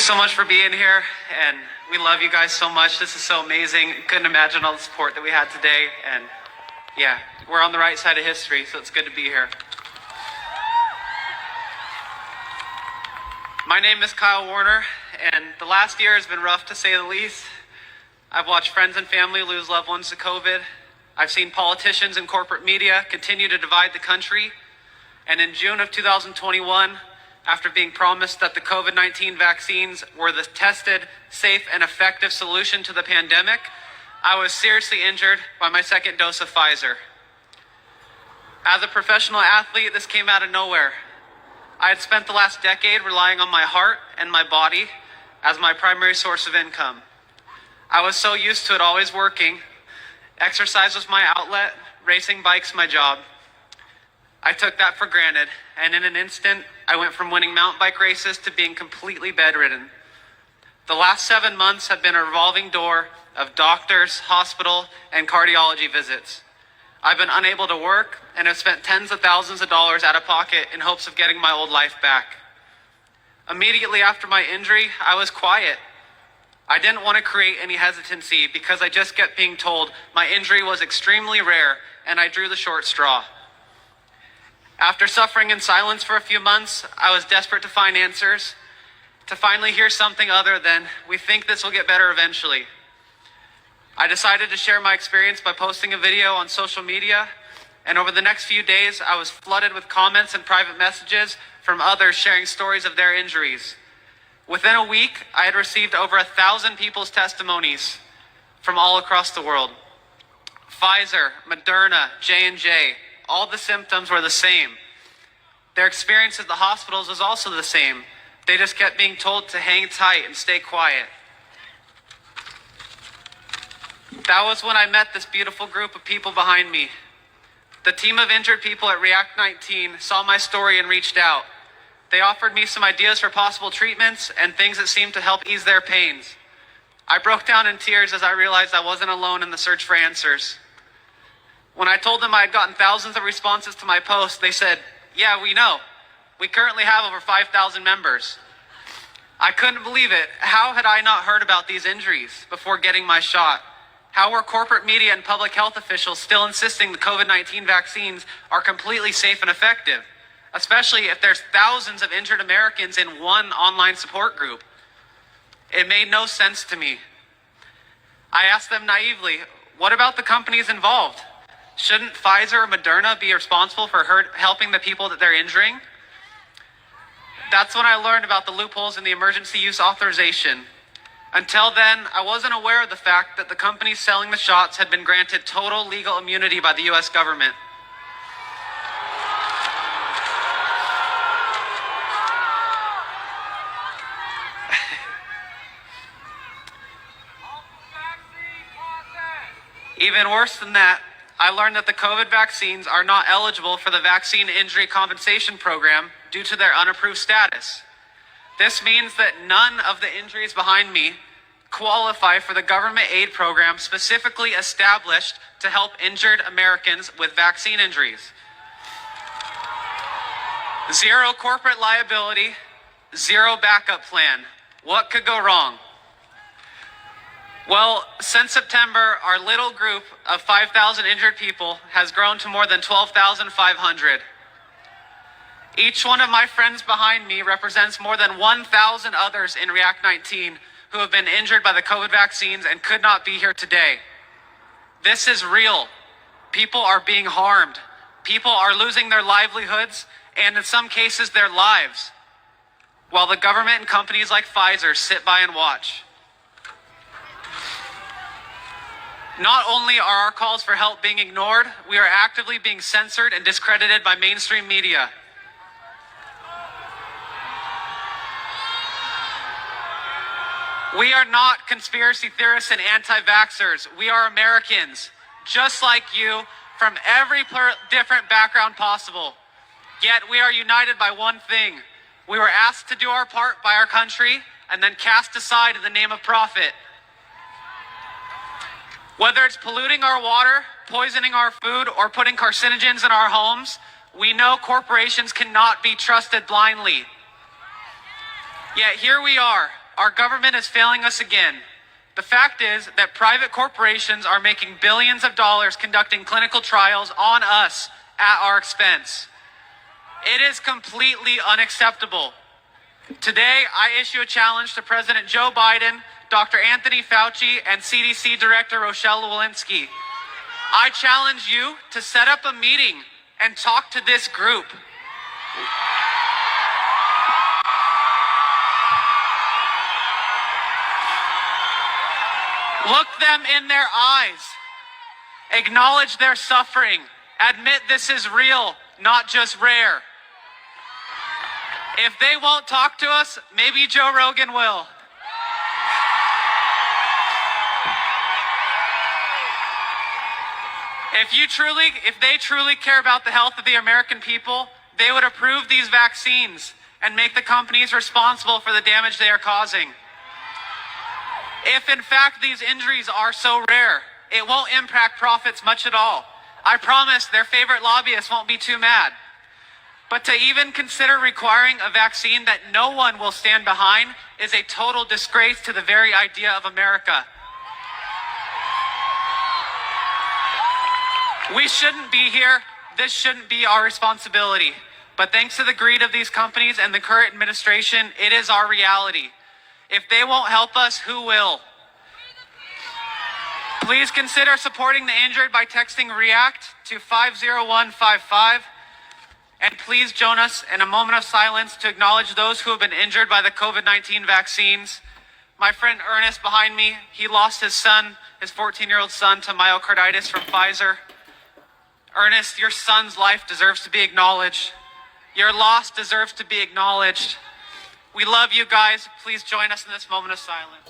so much for being here, and we love you guys so much. This is so amazing. Couldn't imagine all the support that we had today, and yeah, we're on the right side of history, so it's good to be here. My name is Kyle Warner, and the last year has been rough to say the least. I've watched friends and family lose loved ones to COVID. I've seen politicians and corporate media continue to divide the country. And in June of 2021, after being promised that the COVID-19 vaccines were the tested, safe, and effective solution to the pandemic, I was seriously injured by my second dose of Pfizer. As a professional athlete, this came out of nowhere. I had spent the last decade relying on my heart and my body as my primary source of income. I was so used to it always working. Exercise was my outlet, racing bikes my job. I took that for granted, and in an instant, I went from winning mountain bike races to being completely bedridden. The last 7 months have been a revolving door of doctors, hospital, and cardiology visits. I've been unable to work and have spent tens of thousands of dollars out of pocket in hopes of getting my old life back. Immediately after my injury, I was quiet. I didn't want to create any hesitancy because I just kept being told my injury was extremely rare, and I drew the short straw. After suffering in silence for a few months, I was desperate to find answers, to finally hear something other than, "We think this will get better eventually." I decided to share my experience by posting a video on social media, and over the next few days, I was flooded with comments and private messages from others sharing stories of their injuries. Within a week, I had received over 1,000 people's testimonies from all across the world. Pfizer, Moderna, J&J, all the symptoms were the same. Their experience at the hospitals was also the same. They just kept being told to hang tight and stay quiet. That was when I met this beautiful group of people behind me. The team of injured people at React 19 saw my story and reached out. They offered me some ideas for possible treatments and things that seemed to help ease their pains. I broke down in tears as I realized I wasn't alone in the search for answers. When I told them I had gotten thousands of responses to my post, they said, "Yeah, we know. We currently have over 5,000 members." I couldn't believe it. How had I not heard about these injuries before getting my shot? How were corporate media and public health officials still insisting the COVID-19 vaccines are completely safe and effective, especially if there's thousands of injured Americans in one online support group? It made no sense to me. I asked them naively, what about the companies involved? Shouldn't Pfizer or Moderna be responsible for helping the people that they're injuring? That's when I learned about the loopholes in the emergency use authorization. Until then, I wasn't aware of the fact that the companies selling the shots had been granted total legal immunity by the US government. Even worse than that, I learned that the COVID vaccines are not eligible for the Vaccine Injury Compensation Program due to their unapproved status. This means that none of the injuries behind me qualify for the government aid program specifically established to help injured Americans with vaccine injuries. Zero corporate liability, zero backup plan. What could go wrong? Well, since September, our little group of 5,000 injured people has grown to more than 12,500. Each one of my friends behind me represents more than 1,000 others in React 19 who have been injured by the COVID vaccines and could not be here today. This is real. People are being harmed. People are losing their livelihoods and in some cases their lives, while the government and companies like Pfizer sit by and watch. Not only are our calls for help being ignored, we are actively being censored and discredited by mainstream media. We are not conspiracy theorists and anti-vaxxers. We are Americans, just like you, from every different background possible. Yet we are united by one thing. We were asked to do our part by our country and then cast aside in the name of profit. Whether it's polluting our water, poisoning our food, or putting carcinogens in our homes, we know corporations cannot be trusted blindly. Yet here we are, Our government is failing us again. The fact is that private corporations are making billions of dollars conducting clinical trials on us at our expense. It is completely unacceptable. Today, I issue a challenge to President Joe Biden, Dr. Anthony Fauci, and CDC Director Rochelle Walensky. I challenge you to set up a meeting and talk to this group. Look them in their eyes. Acknowledge their suffering. Admit this is real, not just rare. If they won't talk to us, maybe Joe Rogan will. If they truly care about the health of the American people, they would approve these vaccines and make the companies responsible for the damage they are causing. If in fact these injuries are so rare, it won't impact profits much at all. I promise their favorite lobbyists won't be too mad. But to even consider requiring a vaccine that no one will stand behind is a total disgrace to the very idea of America. We shouldn't be here. This shouldn't be our responsibility. But thanks to the greed of these companies and the current administration, it is our reality. If they won't help us, who will? Please consider supporting the injured by texting REACT to 50155. And please join us in a moment of silence to acknowledge those who have been injured by the COVID-19 vaccines. My friend Ernest behind me, he lost his son, his 14-year-old son, to myocarditis from Pfizer. Ernest, your son's life deserves to be acknowledged. Your loss deserves to be acknowledged. We love you guys. Please join us in this moment of silence.